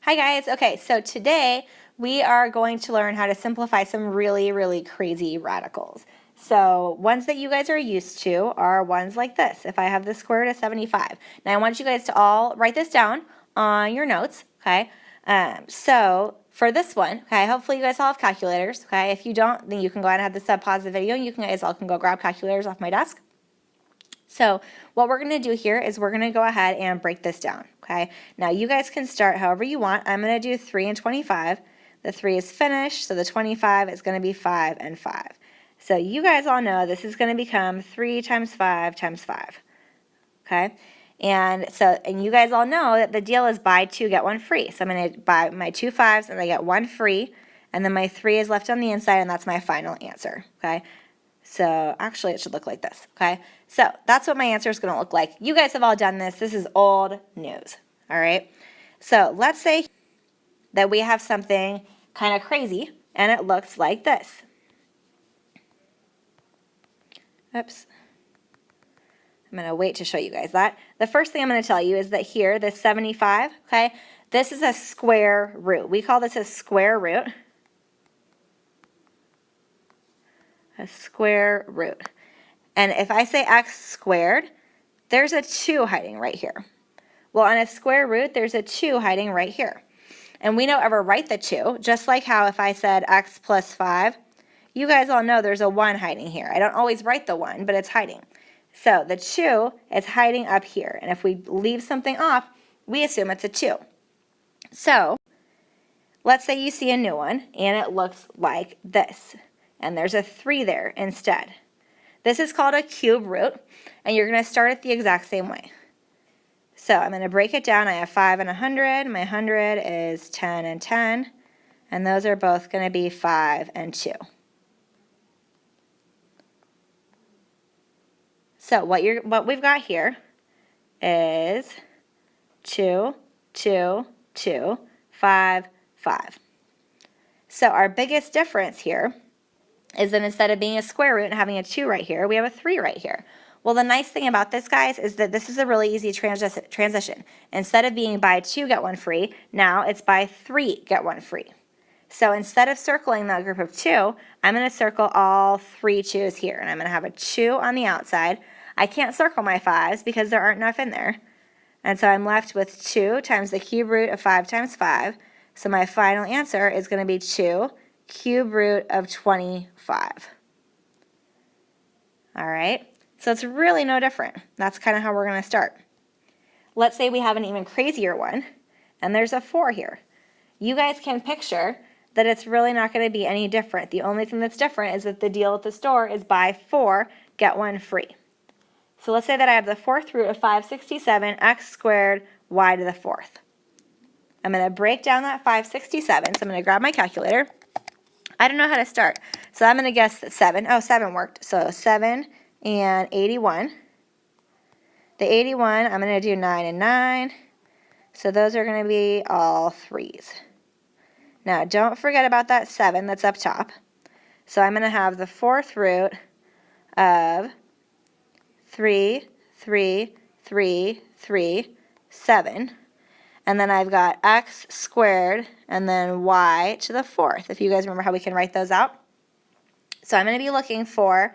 Hi guys. Okay, so today we are going to learn how to simplify some really crazy radicals. So ones that you guys are used to are ones like this. If I have the square root of 75. Now I want you guys to all write this down on your notes, okay? So for this one, okay, hopefully you guys all have calculators, okay? If you don't, then you can go ahead and have this pause the video. You guys all can go grab calculators off my desk. So what we're going to do here is we're going to go ahead and break this down, okay? Now you guys can start however you want. I'm going to do 3 and 25. The 3 is finished, so the 25 is going to be 5 and 5. So you guys all know this is going to become 3 times 5 times 5, okay? And you guys all know that the deal is buy 2, get 1 free. So I'm going to buy my 2 5s and I get 1 free, and then my 3 is left on the inside, and that's my final answer, okay? So actually it should look like this, okay? So that's what my answer is going to look like. You guys have all done this. This is old news, all right? So let's say that we have something kind of crazy, and it looks like this. Oops. I'm going to wait to show you guys that. The first thing I'm going to tell you is that here, this 75, okay, this is a square root. We call this a square root. A square root. And if I say x squared, there's a 2 hiding right here. Well, on a square root, there's a 2 hiding right here. And we don't ever write the 2, just like how if I said x plus 5, you guys all know there's a 1 hiding here. I don't always write the 1, but it's hiding. So the 2 is hiding up here. And if we leave something off, we assume it's a 2. So let's say you see a new one, and it looks like this. And there's a 3 there instead. This is called a cube root, and you're going to start it the exact same way. So I'm going to break it down. I have 5 and 100. My 100 is 10 and 10, and those are both going to be 5 and 2. So what we've got here is 2, 2, 2, 5, 5. So our biggest difference here is that instead of being a square root and having a 2 right here, we have a 3 right here. Well, the nice thing about this, guys, is that this is a really easy transition. Instead of being buy 2, get 1 free, now it's buy 3, get 1 free. So instead of circling that group of 2, I'm going to circle all 3 2s here, and I'm going to have a 2 on the outside. I can't circle my 5s because there aren't enough in there. And so I'm left with 2 times the cube root of 5 times 5. So my final answer is going to be 2 cube root of 25. All right, so it's really no different. That's kind of how we're going to start. Let's say we have an even crazier one, and there's a 4 here. You guys can picture that it's really not going to be any different. The only thing that's different is that the deal at the store is buy 4, get 1 free. So let's say that I have the 4th root of 567, x squared, y to the 4th. I'm going to break down that 567, so I'm going to grab my calculator. I don't know how to start, so I'm going to guess that 7. Oh, 7 worked. So 7 and 81. The 81, I'm going to do 9 and 9. So those are going to be all 3s. Now, don't forget about that 7 that's up top. So I'm going to have the 4th root of 3, 3, 3, 3, 7. And then I've got x squared and then y to the 4th, if you guys remember how we can write those out. So I'm going to be looking for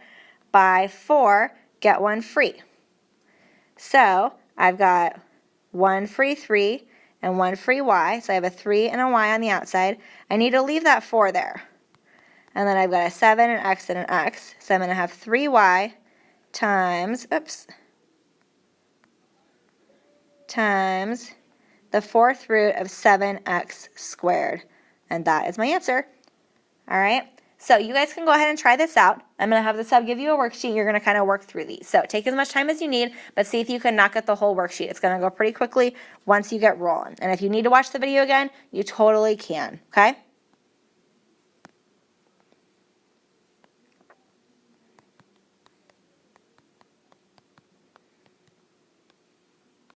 buy 4, get 1 free. So I've got 1 free 3 and 1 free y. So I have a 3 and a y on the outside. I need to leave that 4 there. And then I've got a 7, an x, and an x. So I'm going to have 3y times, times the 4th root of 7x squared. And that is my answer. All right, so you guys can go ahead and try this out. I'm going to have the sub give you a worksheet. You're going to kind of work through these. So take as much time as you need, but see if you can knock out the whole worksheet. It's going to go pretty quickly once you get rolling. And if you need to watch the video again, you totally can, okay?